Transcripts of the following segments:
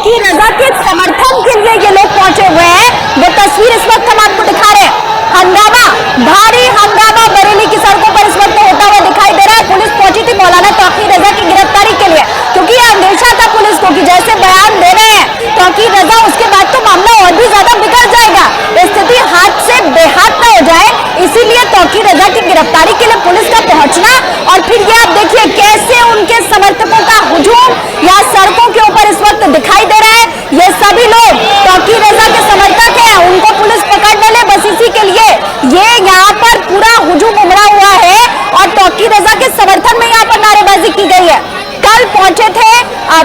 तौकीर रजा के समर्थन के लिए ये लोग पहुंचे हुए हैं। वो तस्वीर इस वक्त हम आपको दिखा रहे हैं। हंगामा, भारी हंगामा बरेली की सड़कों पर इस वक्त होता हुआ दिखाई दे रहा है। पुलिस पहुंची थी मौलाना तौकीर रजा की गिरफ्तारी के लिए, क्योंकि यह अंदेशा था पुलिस को कि जैसे बयान दे रहे हैं तौकीर रजा, उसके बाद तो मामला और भी ज्यादा बिगड़ जाएगा, स्थिति हाथ से बेहाथ न हो जाए। इसीलिए तौकीर रजा की गिरफ्तारी के लिए पुलिस का पहुंचना, और फिर ये आप देखिए कैसे उनके समर्थकों का हुजूम यहाँ सड़कों के ऊपर इस वक्त दिखाई दे रहा है। ये सभी लोग तौकीर रजा के समर्थक हैं, उनको पुलिस पकड़ न ले बस इसी के लिए ये यहाँ पर पूरा हुजूम उमड़ा हुआ है और तौकीर रजा के समर्थन में यहाँ पर नारेबाजी की गई है। कल पहुंचे थे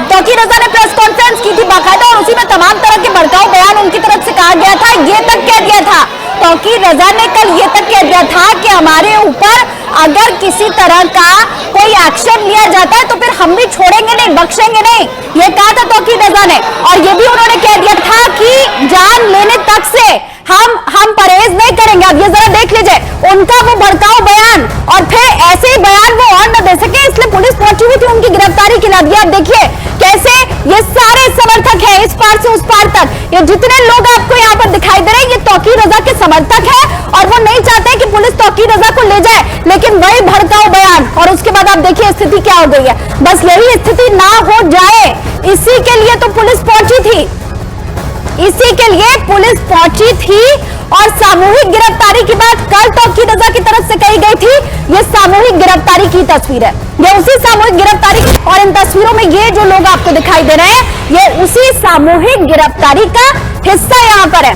तौकीर रजा ने प्रेस कॉन्फ्रेंस की थी बाकायदा, और उसी में तमाम तरह के भड़काऊ बयान उनकी तरफ से कहा गया था। ये तक कह दिया था तौकीर रजा ने कल ये तक कह दिया था कि हमारे ऊपर अगर किसी तरह का कोई एक्शन लिया जाता है तो फिर हम भी छोड़ेंगे नहीं, बख्शेंगे नहीं, ये कहा था तौकीर रजा ने। और ये भी उन्होंने कह दिया था कि जान लेने तक से हम परहेज नहीं करेंगे। अब ये जरा देख लीजिए उनका वो भड़काऊ बयान, और फिर ऐसे ही बयान वो और न दे सके, इसलिए पुलिस पहुंची हुई थी उनकी गिरफ्तारी के लिए। आप देखिए कैसे ये सारे समर्थक हैं इस पार से उस पार तक, ये जितने लोग आपको यहाँ पर दिखाई दे रहे हैं ये तौकीर रजा के समर्थक है, और वो नहीं चाहते कि पुलिस तौकीर रजा को ले जाए, लेकिन वही भड़काऊ बयान। और उसके बाद आप देखिए स्थिति क्या हो गई है। बस यही स्थिति ना हो जाए इसी के लिए तो पुलिस पहुंची थी, इसी के लिए पुलिस पहुंची थी। और सामूहिक गिरफ्तारी की बात कल तौकीर रजा की तरफ से कही गई थी। ये सामूहिक गिरफ्तारी की तस्वीर है, ये उसी सामूहिक गिरफ्तारी, और इन तस्वीरों में ये जो लोग आपको दिखाई दे रहे हैं ये उसी सामूहिक गिरफ्तारी का हिस्सा यहाँ पर है।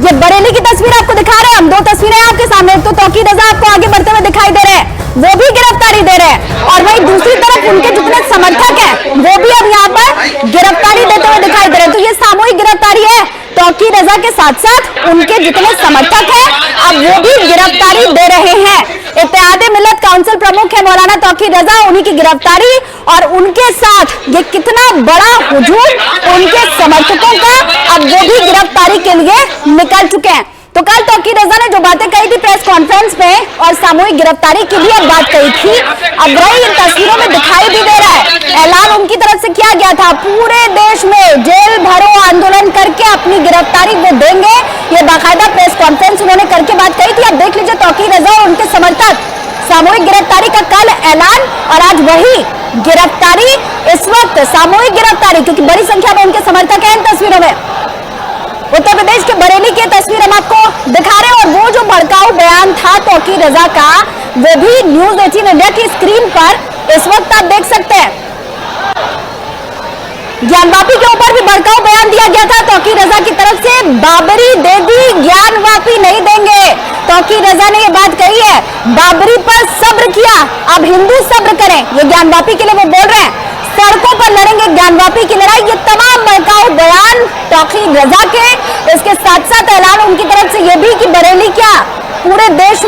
ये बरेली की तस्वीर आपको दिखा रहे हैं हम, दो तस्वीरें आपके सामने। एक तो तौकीर रजा आपको आगे बढ़ते हुए दिखाई दे रहे हैं, वो भी गिरफ्तारी दे रहे हैं, और वहीं दूसरी तरफ उनके जितने समर्थक हैं वो भी अब यहाँ पर गिरफ्तारी देते हुए दिखाई दे रहे हैं। तो ये सामूहिक गिरफ्तारी है, तौकीर रजा के साथ साथ उनके जितने समर्थक हैं अब वो भी गिरफ्तारी दे रहे हैं। इत्तेहादे मिल्लत काउंसिल प्रमुख है मौलाना तौकीर रजा, उन्हीं की गिरफ्तारी, और उनके साथ ये कितना बड़ा हुजूम उनके समर्थकों का, अब वो भी गिरफ्तारी के लिए निकल चुके हैं। तो कल तौकीर रजा ने जो बातें कही थी प्रेस कॉन्फ्रेंस में और सामूहिक गिरफ्तारी की भी अब बात कही थी, अब वही इन तस्वीरों में दिखाई भी दे रहा है। ऐलान उनकी तरफ से किया गया था पूरे देश में जेल भरो आंदोलन करके अपनी गिरफ्तारी वो देंगे, ये बाकायदा प्रेस कॉन्फ्रेंस उन्होंने करके बात कही थी। अब देख लीजिए तौकीर रजा और उनके समर्थक, सामूहिक गिरफ्तारी का कल ऐलान और आज वही गिरफ्तारी, इस वक्त सामूहिक गिरफ्तारी, क्योंकि बड़ी संख्या में उनके समर्थक हैं इन तस्वीरों में। उत्तर प्रदेश के बरेली की तस्वीर हम आपको दिखा रहे हैं, और वो जो भड़काऊ बयान था तौकीर रजा का वो भी न्यूज 18 इंडिया की स्क्रीन पर इस वक्त आप देख सकते हैं। ज्ञानवापी के ऊपर भी भड़काऊ बयान दिया गया था तौकीर रजा की तरफ से, बाबरी दे दी ज्ञानवापी नहीं देंगे। तौकीर रजा ने ये बात कही है, बाबरी पर सब्र किया अब हिंदू सब्र करें, ये ज्ञानवापी के लिए वो बोल रहे हैं। सड़कों पर लड़ेंगे ज्ञानवापी की लड़ाई, ये तमाम भड़काऊ बयान तौकीर रजा के। इसके साथ साथ ऐलान उनकी तरफ से ये भी कि बरेली क्या पूरे देश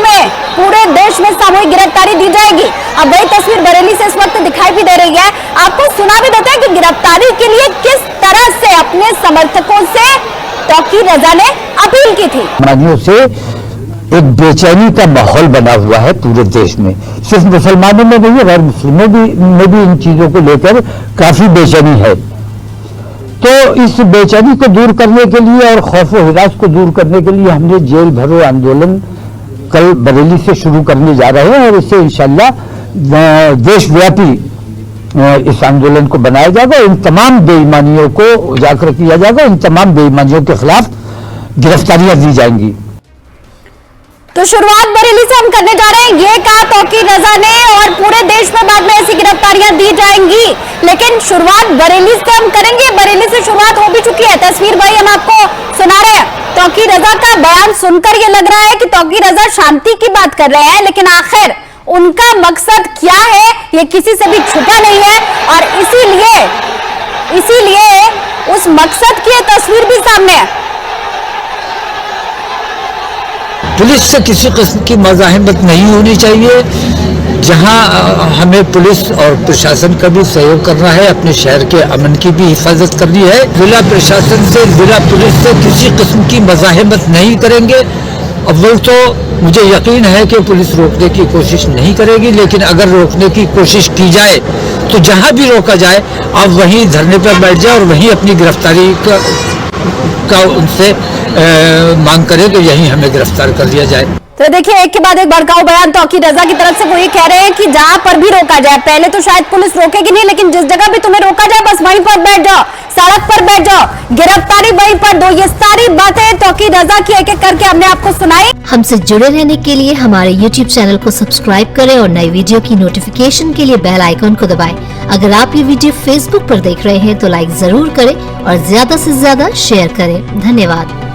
में सामूहिक गिरफ्तारी दी जाएगी। अब वही तस्वीर बरेली से इस वक्त दिखाई भी दे रही है। आपको सुना भी देते हैं कि गिरफ्तारी के लिए किस तरह से अपने समर्थकों से तौकीर रजा ने अपील की थी। एक बेचैनी का माहौल बना हुआ है पूरे देश में, सिर्फ मुसलमानों में नहीं है, गैर मुस्लिमों में भी इन चीजों को लेकर काफी बेचैनी है। तो इस बेचैनी को दूर करने के लिए और खौफ व हिरास को दूर करने के लिए हमने जेल भरो आंदोलन कल बरेली से शुरू करने जा रहे हैं, और इससे इंशाल्लाह देशव्यापी इस आंदोलन को बनाया जाएगा। इन तमाम बेईमानियों को उजागर किया जाएगा, इन तमाम बेईमानियों के खिलाफ गिरफ्तारियां दी जाएंगी। तो शुरुआत बरेली से हम करने जा रहे हैं, ये कहा तौकीर रजा ने, और पूरे देश में बाद में ऐसी गिरफ्तारियां दी जाएंगी, लेकिन शुरुआत बरेली से हम करेंगे। बरेली से शुरुआत हो भी चुकी है, तस्वीर भाई हम आपको सुना रहे हैं। तौकीर रजा का बयान सुनकर ये लग रहा है कि तौकीर रजा शांति की बात कर रहे हैं, लेकिन आखिर उनका मकसद क्या है ये किसी से भी छुपा नहीं है, और इसीलिए उस मकसद की तस्वीर भी सामने है। पुलिस से किसी किस्म की मज़ाहिमत नहीं होनी चाहिए। जहां हमें पुलिस और प्रशासन का भी सहयोग करना है, अपने शहर के अमन की भी हिफाजत करनी है, जिला प्रशासन से, जिला पुलिस से किसी किस्म की मज़ाहिमत नहीं करेंगे। अव्वल तो मुझे यकीन है कि पुलिस रोकने की कोशिश नहीं करेगी, लेकिन अगर रोकने की कोशिश की जाए तो जहां भी रोका जाए आप वहीं धरने पर बैठ जाए और वहीं अपनी गिरफ्तारी का उनसे मांग करें तो यहीं हमें गिरफ्तार कर लिया जाए। तो देखिए, एक के बाद एक भड़काऊ बयान तौकीर रजा की तरफ से वो ये कह रहे हैं कि जहां पर भी रोका जाए, पहले तो शायद पुलिस रोकेगी नहीं, लेकिन जिस जगह भी तुम्हें रोका जाए बस वहीं पर बैठ जाओ, सड़क पर बैठ जाओ, गिरफ्तारी वहीं पर दो। ये सारी बातें तौकीर रजा की एक एक करके हमने आपको सुनाई। हमसे जुड़े रहने के लिए हमारे YouTube चैनल को सब्सक्राइब करें और नई वीडियो की नोटिफिकेशन के लिए बेल आइकॉन को दबाएं। अगर आप ये वीडियो Facebook पर देख रहे हैं तो लाइक जरूर करें और ज्यादा से ज्यादा शेयर करें। धन्यवाद।